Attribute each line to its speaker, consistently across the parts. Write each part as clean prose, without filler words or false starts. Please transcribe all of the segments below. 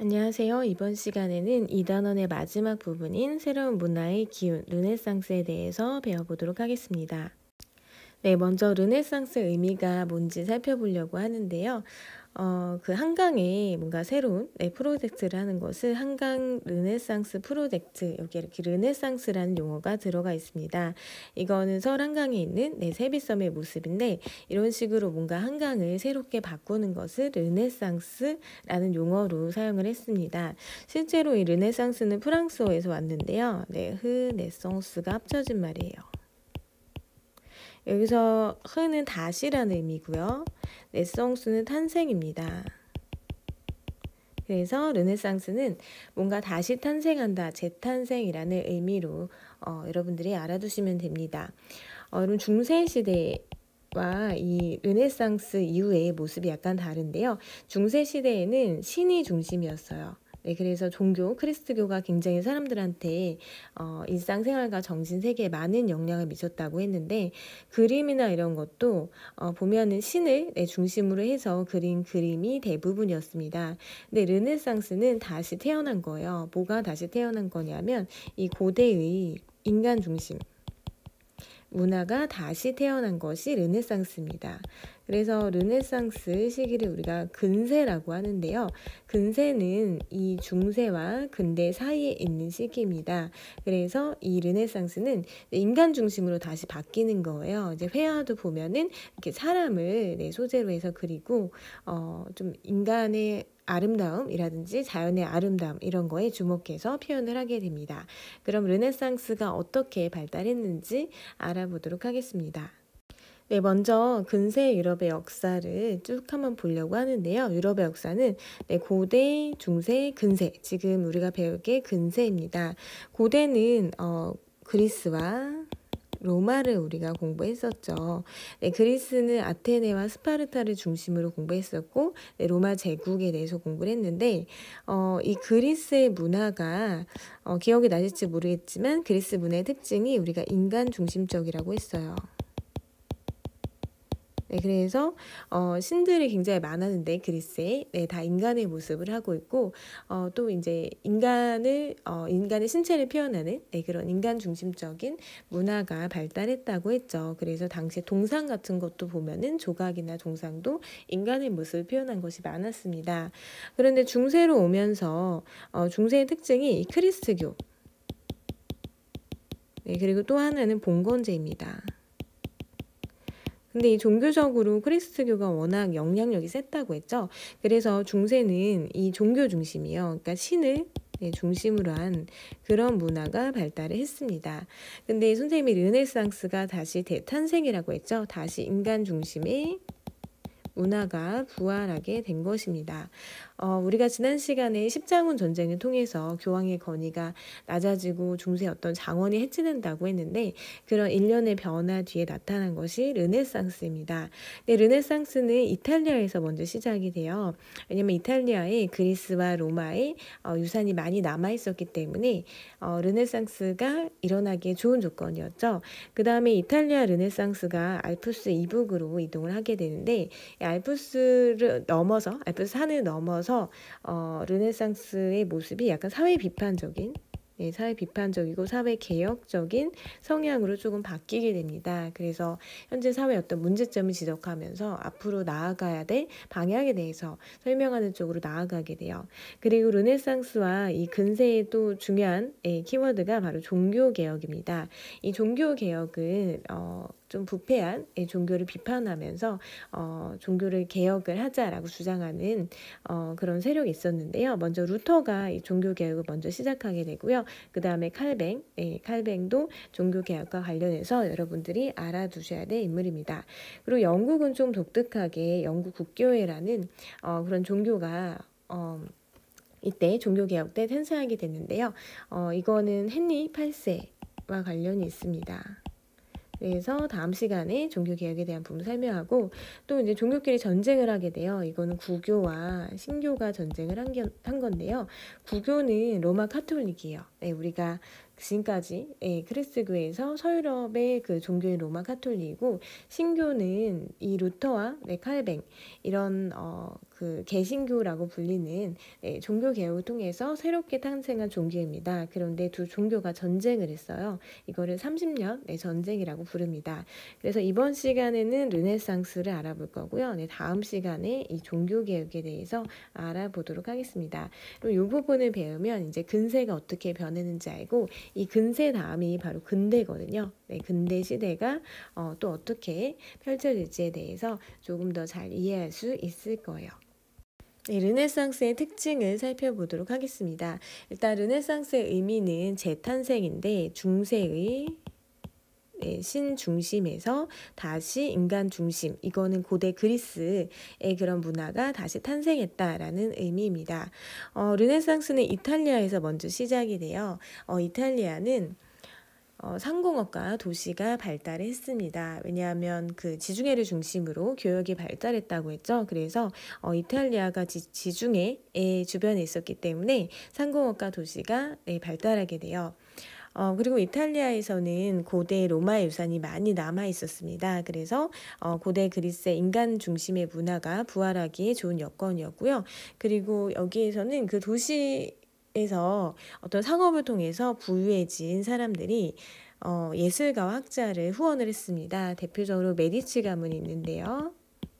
Speaker 1: 안녕하세요. 이번 시간에는 이단원의 마지막 부분인 새로운 문화의 기운, 르네상스에 대해서 배워보도록 하겠습니다. 네, 먼저 르네상스의 의미가 뭔지 살펴보려고 하는데요. 그 한강에 뭔가 새로운 프로젝트를 하는 것을 한강 르네상스 프로젝트, 여기 이렇게 르네상스라는 용어가 들어가 있습니다. 이거는 서울 한강에 있는 세비섬의 모습인데, 이런 식으로 뭔가 한강을 새롭게 바꾸는 것을 르네상스라는 용어로 사용을 했습니다. 실제로 이 르네상스는 프랑스어에서 왔는데요. 흐네상스가 합쳐진 말이에요. 여기서 흐는 다시라는 의미고요. 네성스는 탄생입니다. 그래서 르네상스는 뭔가 다시 탄생한다, 재탄생이라는 의미로 여러분들이 알아두시면 됩니다. 여러분 중세시대와 이 르네상스 이후의 모습이 약간 다른데요. 중세시대에는 신이 중심이었어요. 네, 그래서 종교, 크리스트교가 굉장히 사람들한테 일상생활과 정신세계에 많은 영향을 미쳤다고 했는데, 그림이나 이런 것도 보면은 신을 중심으로 해서 그린 그림이 대부분이었습니다. 근데 르네상스는 다시 태어난 거예요. 뭐가 다시 태어난 거냐면 이 고대의 인간 중심 문화가 다시 태어난 것이 르네상스입니다. 그래서 르네상스 시기를 우리가 근세라고 하는데요. 근세는 이 중세와 근대 사이에 있는 시기입니다. 그래서 이 르네상스는 인간 중심으로 다시 바뀌는 거예요. 이제 회화도 보면은 이렇게 사람을 소재로 해서 그리고 좀 인간의 아름다움이라든지 자연의 아름다움 이런 거에 주목해서 표현을 하게 됩니다. 그럼 르네상스가 어떻게 발달했는지 알아보도록 하겠습니다. 네, 먼저 근세 유럽의 역사를 쭉 한번 보려고 하는데요. 유럽의 역사는 고대, 중세, 근세, 지금 우리가 배울 게 근세입니다. 고대는 그리스와 로마를 우리가 공부했었죠. 그리스는 아테네와 스파르타를 중심으로 공부했었고, 로마 제국에 대해서 공부를 했는데, 이 그리스의 문화가 기억이 나실지 모르겠지만 그리스 문화의 특징이 우리가 인간 중심적이라고 했어요. 그래서 신들이 굉장히 많았는데 그리스에 다 인간의 모습을 하고 있고, 또 이제 인간의 신체를 표현하는 그런 인간 중심적인 문화가 발달했다고 했죠. 그래서 당시에 동상 같은 것도 보면은 조각이나 동상도 인간의 모습을 표현한 것이 많았습니다. 그런데 중세로 오면서 중세의 특징이 이 크리스트교, 그리고 또 하나는 봉건제입니다. 근데 이 종교적으로 크리스트교가 워낙 영향력이 셌다고 했죠. 그래서 중세는 이 종교 중심이요. 그러니까 신을 중심으로 한 그런 문화가 발달을 했습니다. 근데 선생님이 르네상스가 다시 대탄생이라고 했죠. 다시 인간 중심의 문화가 부활하게 된 것입니다. 우리가 지난 시간에 십자군 전쟁을 통해서 교황의 권위가 낮아지고 중세 어떤 장원이 해치된다고 했는데, 그런 일련의 변화 뒤에 나타난 것이 르네상스입니다. 근데 르네상스는 이탈리아에서 먼저 시작이 돼요. 왜냐면 이탈리아에 그리스와 로마의 유산이 많이 남아 있었기 때문에 르네상스가 일어나기에 좋은 조건이었죠. 그 다음에 이탈리아 르네상스가 알프스 이북으로 이동을 하게 되는데, 알프스 산을 넘어서 르네상스의 모습이 약간 사회 비판적이고 사회 개혁적인 성향으로 조금 바뀌게 됩니다. 그래서 현재 사회 어떤 문제점을 지적하면서 앞으로 나아가야 될 방향에 대해서 설명하는 쪽으로 나아가게 돼요. 그리고 르네상스와 이 근세의 또 중요한 키워드가 바로 종교개혁입니다. 이 종교개혁은 좀 부패한 종교를 비판하면서 종교를 개혁을 하자라고 주장하는 그런 세력이 있었는데요. 먼저 루터가 이 종교개혁을 먼저 시작하게 되고요. 그 다음에 칼뱅도 종교개혁과 관련해서 여러분들이 알아두셔야 될 인물입니다. 그리고 영국은 좀 독특하게 영국 국교회라는 그런 종교가 이때 종교개혁 때 탄생하게 됐는데요. 이거는 헨리 8세와 관련이 있습니다. 그래서 다음 시간에 종교개혁에 대한 부분 설명하고, 또 이제 종교끼리 전쟁을 하게 돼요. 이거는 구교와 신교가 전쟁을 한 건데요. 구교는 로마 카톨릭이에요. 우리가 지금까지 크리스교에서 서유럽의 그 종교인 로마 카톨릭이고, 신교는 이 루터와 칼뱅 이런 그 개신교라고 불리는 종교 개혁을 통해서 새롭게 탄생한 종교입니다. 그런데 두 종교가 전쟁을 했어요. 이거를 30년 전쟁이라고 부릅니다. 그래서 이번 시간에는 르네상스를 알아볼 거고요. 다음 시간에 이 종교 개혁에 대해서 알아보도록 하겠습니다. 그리고 이 부분을 배우면 이제 근세가 어떻게 변했는지 알고, 이 근세 다음이 바로 근대거든요. 근대 시대가 또 어떻게 펼쳐질지에 대해서 조금 더 잘 이해할 수 있을 거예요. 르네상스의 특징을 살펴보도록 하겠습니다. 일단 르네상스의 의미는 재탄생인데, 중세의 신중심에서 다시 인간 중심, 이거는 고대 그리스의 그런 문화가 다시 탄생했다라는 의미입니다. 르네상스는 이탈리아에서 먼저 시작이 돼요. 이탈리아는 상공업과 도시가 발달을 했습니다. 왜냐하면 그 지중해를 중심으로 교역이 발달했다고 했죠. 그래서 이탈리아가 지중해 주변에 있었기 때문에 상공업과 도시가 발달하게 돼요. 그리고 이탈리아에서는 고대 로마의 유산이 많이 남아 있었습니다. 그래서 고대 그리스의 인간 중심의 문화가 부활하기에 좋은 여건이었고요. 그리고 여기에서는 그 도시에서 어떤 상업을 통해서 부유해진 사람들이 예술가와 학자를 후원을 했습니다. 대표적으로 메디치 가문이 있는데요.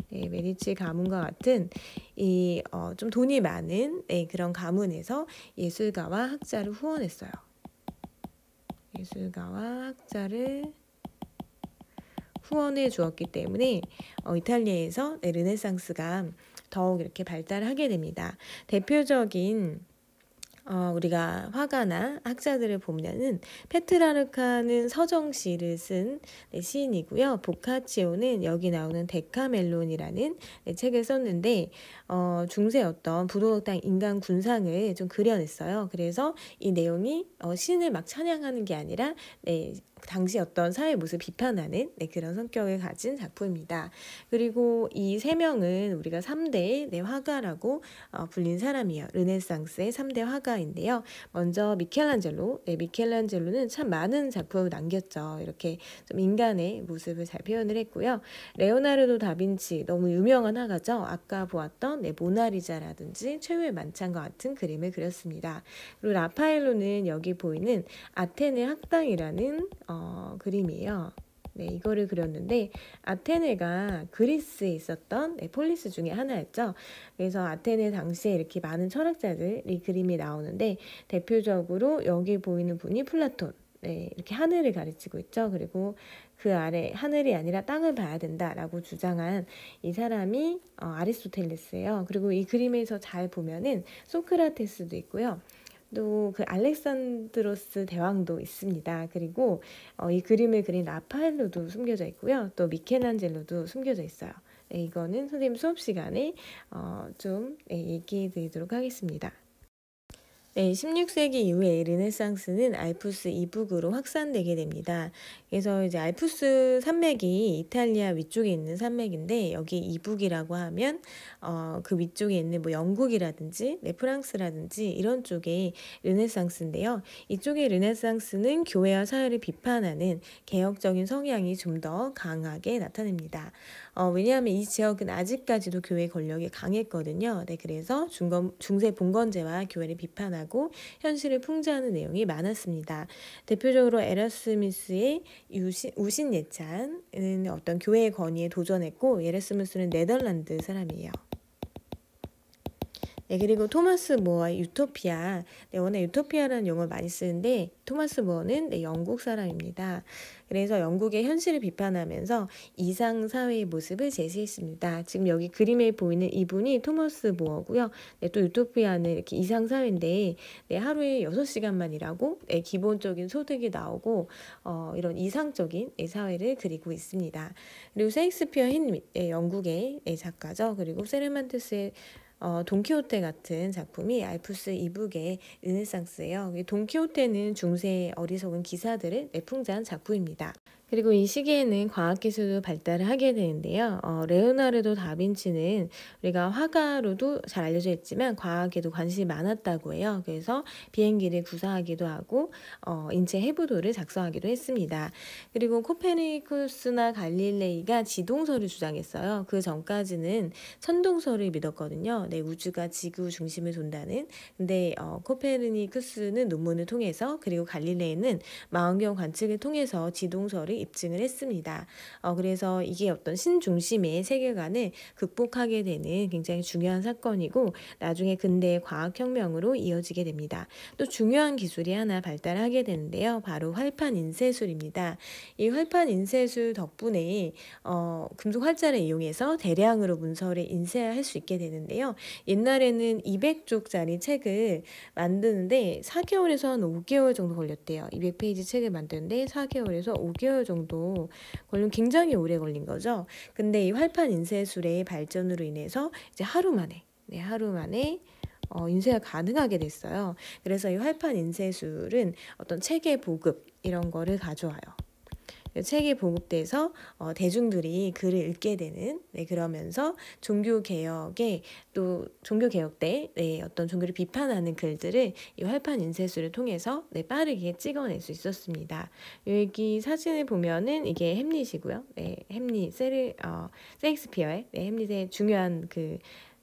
Speaker 1: 메디치 가문과 같은 이 좀 돈이 많은 그런 가문에서 예술가와 학자를 후원했어요. 예술가와 학자를 후원해 주었기 때문에 이탈리아에서 르네상스가 더욱 이렇게 발달하게 됩니다. 대표적인 우리가 화가나 학자들을 보면은 페트라르카는 서정시를 쓴 시인이고요. 보카치오는 여기 나오는 데카멜론이라는 책을 썼는데 중세 어떤 부도덕당 인간 군상을 좀 그려냈어요. 그래서 이 내용이 신을 막 찬양하는 게 아니라 당시 어떤 사회 모습을 비판하는 그런 성격을 가진 작품입니다. 그리고 이 세 명은 우리가 3대 화가라고 불린 사람이에요. 르네상스의 3대 화가인데요. 먼저 미켈란젤로. 미켈란젤로는 참 많은 작품을 남겼죠. 이렇게 좀 인간의 모습을 잘 표현을 했고요. 레오나르도 다빈치, 너무 유명한 화가죠. 아까 보았던 모나리자라든지 최후의 만찬과 같은 그림을 그렸습니다. 그리고 라파엘로는 여기 보이는 아테네 학당이라는 그림이에요. 이거를 그렸는데, 아테네가 그리스에 있었던 폴리스 중에 하나였죠. 그래서 아테네 당시에 이렇게 많은 철학자들이 그림이 나오는데, 대표적으로 여기 보이는 분이 플라톤. 이렇게 하늘을 가르치고 있죠. 그리고 그 아래 하늘이 아니라 땅을 봐야 된다라고 주장한 이 사람이 아리스토텔레스예요. 그리고 이 그림에서 잘 보면은 소크라테스도 있고요. 또 그 알렉산드로스 대왕도 있습니다. 그리고 이 그림을 그린 라파엘로도 숨겨져 있고요. 또 미켈란젤로도 숨겨져 있어요. 이거는 선생님 수업 시간에 좀 얘기해 드리도록 하겠습니다. 16세기 이후에 르네상스는 알프스 이북으로 확산되게 됩니다. 그래서 이제 알프스 산맥이 이탈리아 위쪽에 있는 산맥인데, 여기 이북이라고 하면 그 위쪽에 있는 뭐 영국이라든지 프랑스라든지 이런 쪽에 르네상스인데요. 이쪽의 르네상스는 교회와 사회를 비판하는 개혁적인 성향이 좀 더 강하게 나타납니다. 왜냐하면 이 지역은 아직까지도 교회 권력이 강했거든요. 그래서 중세 봉건제와 교회를 비판하고 현실을 풍자하는 내용이 많았습니다. 대표적으로 에라스무스의 우신예찬은 어떤 교회의 권위에 도전했고, 에라스무스는 네덜란드 사람이에요. 그리고 토마스 모어의 유토피아. 워낙 유토피아라는 용어를 많이 쓰는데, 토마스 모어는 영국 사람입니다. 그래서 영국의 현실을 비판하면서 이상사회의 모습을 제시했습니다. 지금 여기 그림에 보이는 이분이 토마스 모어고요. 또 유토피아는 이렇게 이상사회인데 하루에 6시간만 일하고 기본적인 소득이 나오고 이런 이상적인 사회를 그리고 있습니다. 그리고 셰익스피어 헨리, 영국의 작가죠. 그리고 세르만테스의 돈키호테 같은 작품이 알프스 이북의 르네상스예요. 돈키호테는 중세 어리석은 기사들을 풍자한 작품입니다. 그리고 이 시기에는 과학기술도 발달을 하게 되는데요. 레오나르도 다빈치는 우리가 화가로도 잘 알려져 있지만 과학에도 관심이 많았다고 해요. 그래서 비행기를 구사하기도 하고 인체 해부도를 작성하기도 했습니다. 그리고 코페르니쿠스나 갈릴레이가 지동설을 주장했어요. 그 전까지는 천동설을 믿었거든요. 네, 우주가 지구 중심을 돈다는. 근데 코페르니쿠스는 논문을 통해서, 그리고 갈릴레이는 망원경 관측을 통해서 지동설을 입증을 했습니다. 그래서 이게 어떤 신중심의 세계관을 극복하게 되는 굉장히 중요한 사건이고, 나중에 근대의 과학혁명으로 이어지게 됩니다. 또 중요한 기술이 하나 발달하게 되는데요. 바로 활판 인쇄술입니다. 이 활판 인쇄술 덕분에 금속 활자를 이용해서 대량으로 문서를 인쇄할 수 있게 되는데요. 옛날에는 200쪽짜리 책을 만드는데 4개월에서 한 5개월 정도 걸렸대요. 200페이지 책을 만드는데 4개월에서 5개월 정도 굉장히 오래 걸린 거죠. 근데 이 활판 인쇄술의 발전으로 인해서 이제 하루 만에 인쇄가 가능하게 됐어요. 그래서 이 활판 인쇄술은 어떤 책의 보급 이런 거를 가져와요. 책이 보급돼서 대중들이 글을 읽게 되는, 그러면서 종교 개혁 때 어떤 종교를 비판하는 글들을 이 활판 인쇄술을 통해서 빠르게 찍어낼 수 있었습니다. 여기 사진을 보면은 이게 햄릿이고요. 셰익스피어의 햄릿의 중요한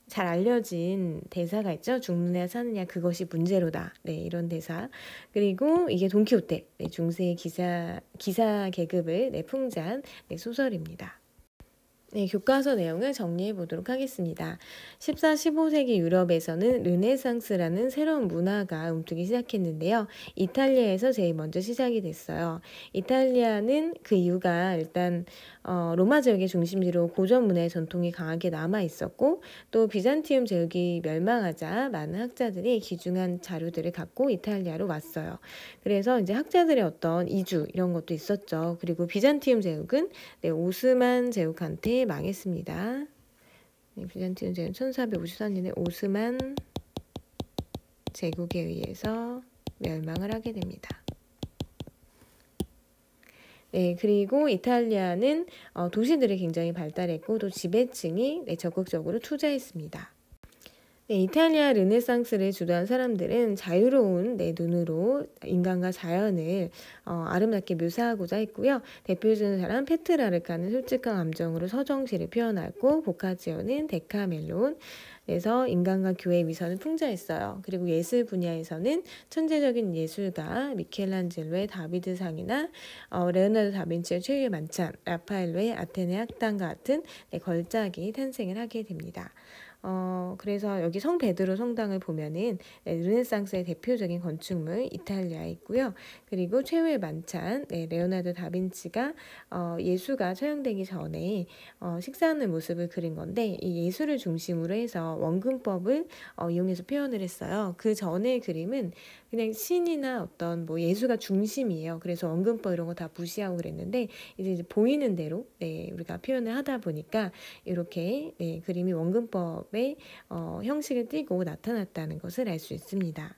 Speaker 1: 잘 알려진 대사가 있죠. 죽느냐 사느냐 그것이 문제로다. 이런 대사. 그리고 이게 돈키호테, 중세 기사 계급을 풍자한 소설입니다. 교과서 내용을 정리해 보도록 하겠습니다. 14, 15세기 유럽에서는 르네상스라는 새로운 문화가 움트기 시작했는데요. 이탈리아에서 제일 먼저 시작이 됐어요. 이탈리아는 그 이유가 일단 로마 제국의 중심지로 고전 문화의 전통이 강하게 남아 있었고, 또 비잔티움 제국이 멸망하자 많은 학자들이 귀중한 자료들을 갖고 이탈리아로 왔어요. 그래서 이제 학자들의 어떤 이주 이런 것도 있었죠. 그리고 비잔티움 제국은 오스만 제국한테 망했습니다. 비잔티움 제국은 1453년에 오스만 제국에 의해서 멸망을 하게 됩니다. 그리고 이탈리아는 도시들이 굉장히 발달했고, 또 지배층이 적극적으로 투자했습니다. 이탈리아 르네상스를 주도한 사람들은 자유로운 눈으로 인간과 자연을 아름답게 묘사하고자 했고요. 대표적인 사람 페트라르카는 솔직한 감정으로 서정시를 표현하고, 보카치오는 데카멜론, 그래서 인간과 교회의 위선을 풍자했어요. 그리고 예술 분야에서는 천재적인 예술가 미켈란젤로의 다비드상이나 레오나르도 다빈치의 최후의 만찬, 라파엘로의 아테네 학당과 같은 걸작이 탄생을 하게 됩니다. 그래서 여기 성 베드로 성당을 보면은 르네상스의 대표적인 건축물 이탈리아에 있고요. 그리고 최후의 만찬, 레오나르도 다빈치가 예수가 처형되기 전에 식사하는 모습을 그린 건데, 이 예수를 중심으로 해서 원근법을 이용해서 표현을 했어요. 그 전의 그림은 그냥 신이나 어떤 예수가 중심이에요. 그래서 원근법 이런 거 다 무시하고 그랬는데, 이제 보이는 대로 우리가 표현을 하다 보니까 이렇게 그림이 원근법의 형식을 띠고 나타났다는 것을 알 수 있습니다.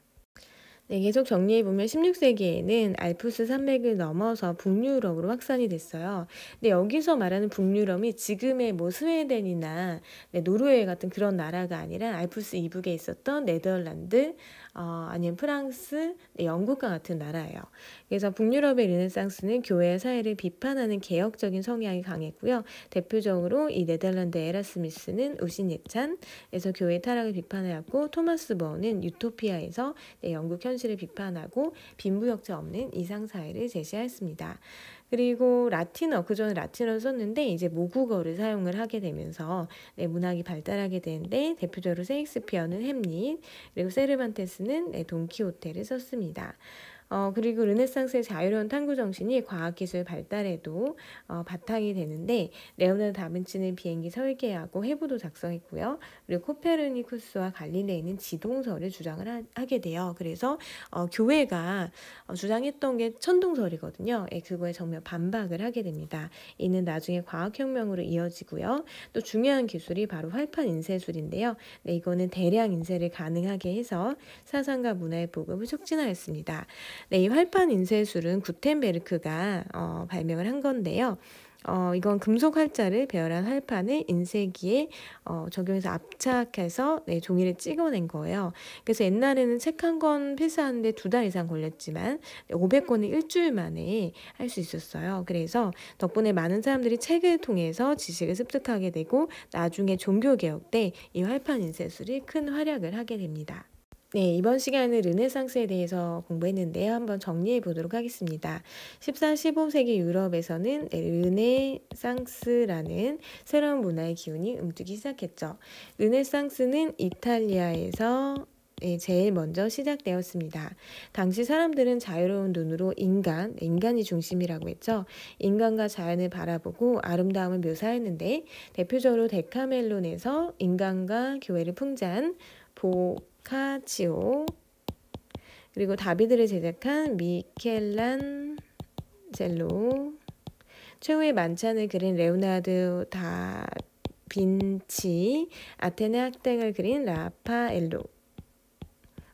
Speaker 1: 계속 정리해보면 16세기에는 알프스 산맥을 넘어서 북유럽으로 확산이 됐어요. 근데 여기서 말하는 북유럽이 지금의 스웨덴이나 노르웨이 같은 그런 나라가 아니라 알프스 이북에 있었던 네덜란드, 아니면 프랑스, 영국과 같은 나라예요. 그래서 북유럽의 르네상스는 교회와 사회를 비판하는 개혁적인 성향이 강했고요. 대표적으로 이 네덜란드 에라스미스는 우신예찬에서 교회 타락을 비판하였고, 토마스 버는 유토피아에서 영국 현실을 비판하고 빈부격차 없는 이상사회를 제시하였습니다. 그리고 그전에 라틴어를 썼는데 이제 모국어를 사용을 하게 되면서 문학이 발달하게 되는데, 대표적으로 셰익스피어는 햄릿, 그리고 세르반테스는 돈키호테를 썼습니다. 그리고 르네상스의 자유로운 탐구 정신이 과학기술 발달에도 바탕이 되는데, 레오나르도 다빈치는 비행기 설계하고 해부도 작성했고요. 그리고 코페르니쿠스와 갈릴레이는 지동설을 주장을 하게 돼요. 그래서 교회가 주장했던 게 천동설이거든요. 그거에 정면 반박을 하게 됩니다. 이는 나중에 과학혁명으로 이어지고요. 또 중요한 기술이 바로 활판 인쇄술인데요. 이거는 대량 인쇄를 가능하게 해서 사상과 문화의 보급을 촉진하였습니다. 네, 이 활판 인쇄술은 구텐베르크가 발명을 한 건데요. 이건 금속 활자를 배열한 활판을 인쇄기에 적용해서 압착해서 네, 종이를 찍어낸 거예요. 그래서 옛날에는 책 한 권 필사하는데 2달 이상 걸렸지만 500권을 일주일 만에 할 수 있었어요. 그래서 덕분에 많은 사람들이 책을 통해서 지식을 습득하게 되고 나중에 종교개혁 때 이 활판 인쇄술이 큰 활약을 하게 됩니다. 네, 이번 시간은 르네상스에 대해서 공부했는데요. 한번 정리해 보도록 하겠습니다. 14, 15세기 유럽에서는 르네상스라는 새로운 문화의 기운이 움트기 시작했죠. 르네상스는 이탈리아에서 제일 먼저 시작되었습니다. 당시 사람들은 자유로운 눈으로 인간이 중심이라고 했죠. 인간과 자연을 바라보고 아름다움을 묘사했는데 대표적으로 데카멜론에서 인간과 교회를 풍자한 보카치오, 그리고 다비드를 제작한 미켈란젤로, 최후의 만찬을 그린 레오나르도 다빈치, 아테네 학당을 그린 라파엘로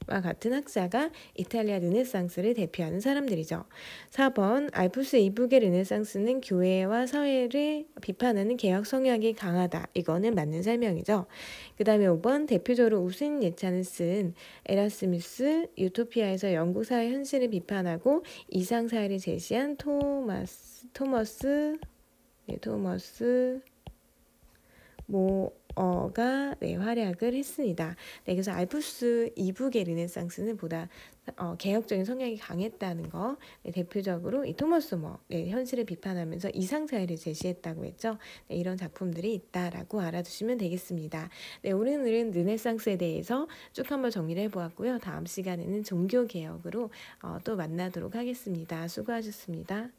Speaker 1: 와 같은 학자가 이탈리아 르네상스를 대표하는 사람들이죠. 4번 알프스 이북의 르네상스는 교회와 사회를 비판하는 개혁 성향이 강하다. 이거는 맞는 설명이죠. 그 다음에 5번 대표적으로 우스인 예찬을 쓴 에라스무스, 유토피아에서 영국 사회 현실을 비판하고 이상사회를 제시한 토머스 모어가 활약을 했습니다. 네, 그래서 알프스 이북의 르네상스는 보다 개혁적인 성향이 강했다는 거, 대표적으로 이 토머스 모 현실을 비판하면서 이상사회를 제시했다고 했죠. 네, 이런 작품들이 있다라고 알아두시면 되겠습니다. 네, 오늘은 르네상스에 대해서 쭉 한번 정리를 해보았고요. 다음 시간에는 종교개혁으로 또 만나도록 하겠습니다. 수고하셨습니다.